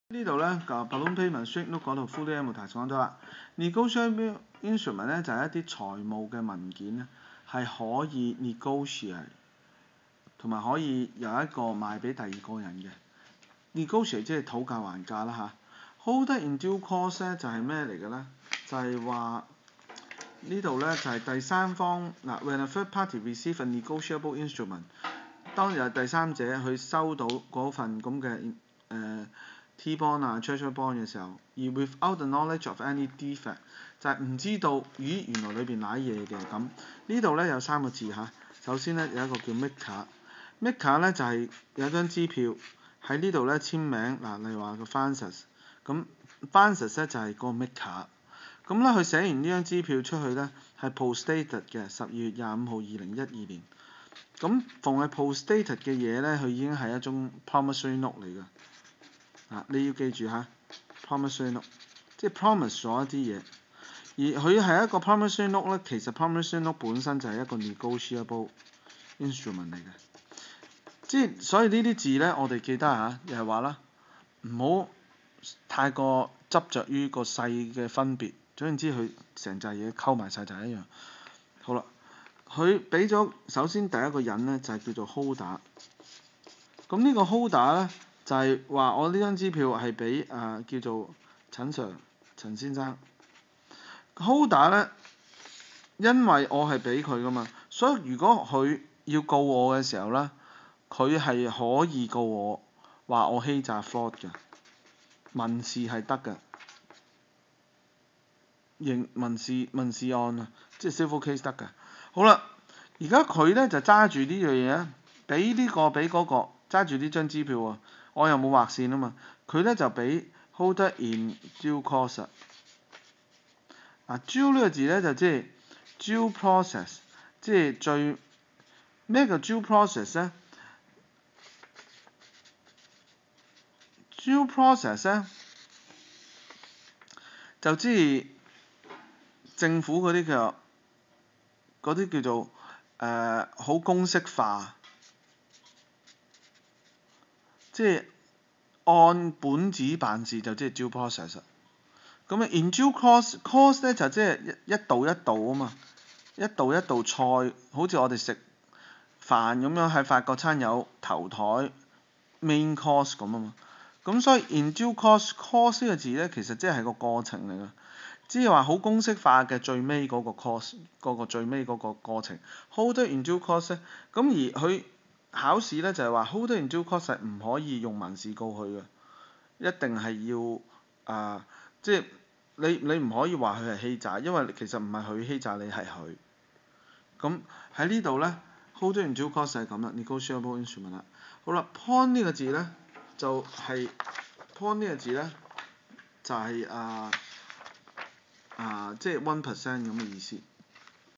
呢度咧個 balloon payment sheet note 嗰度 fully amortized 講咗啦。negotiable instrument 咧就係一啲財務嘅文件咧，係可以 negotiate 同埋可以有一個賣俾第二個人嘅。negotiate 即係討價還價啦嚇。Holder in due course 咧就係咩嚟嘅咧？就係話呢度咧就係第三方嗱 ，when a third party receive a negotiable instrument， 當有第三者去收到嗰份咁嘅T-bond 啊 treasury bond 嘅時候，而 without the knowledge of any defect 就係唔知道咦原來裏邊揦嘢嘅咁。呢度咧有三個字嚇。首先咧有一個叫 maker 咧就係有張支票喺呢度咧簽名嗱，例如話個 Francis 咁 Francis 咧就係個 maker。咁咧佢寫完呢張支票出去咧係 post-dated 嘅12月25號2012年。咁逢係 post-dated 嘅嘢咧，佢已經係一種 promissory note 嚟㗎。你要記住嚇 promissory note 即係 promise 咗一啲嘢，而佢係一個 promissory note 咧，其實 promissory note 本身就係一個 negotiable instrument 嚟嘅。即係所以呢啲字咧，我哋記得嚇，又係話啦，唔好太過執着於個細嘅分別。總言之，佢成紮嘢溝埋晒就係一樣。好啦，佢俾咗首先第一個人咧就係叫做 holder。咁呢個 holder 咧就係話我呢張支票係俾叫做陳先生。holder 咧，因為我係俾佢噶嘛，所以如果佢要告我嘅時候咧，佢係可以告我話我欺詐 fraud 嘅，民事係得嘅。民事案啊，即係 civil case 得㗎。好啦，而家佢咧就揸住呢樣嘢，俾呢個俾嗰個，揸住呢張支票喎，我又冇劃線啊嘛，佢咧就俾 holder in due course。due 呢個字咧就即係 due process， 即係最咩叫 due process 咧 ？due process 咧就即係政府嗰啲叫做好公式化，即係按本子辦事就即係 due process。咁啊 in due course 咧就即係一道一道啊嘛，一道一道菜，好似我哋食飯咁樣，喺法國餐有頭台 main course 咁啊嘛。咁所以 in due course 呢個字咧，其實即係個過程嚟㗎。即係話好公式化嘅最尾嗰個 course， 嗰個最尾嗰個過程。Holder in due course 咧，咁而佢考試咧就係話 Holder in due course 係唔可以用民事告佢嘅，一定係要即係你唔可以話佢係欺詐，因為其實唔係佢欺詐你，係佢。咁喺呢度咧 Holder in due course 係咁啦 ，negotiable instrument 啦。好啦 ，pawn 呢個字咧就係 pawn 呢個字咧就係即係 1% 咁嘅意思。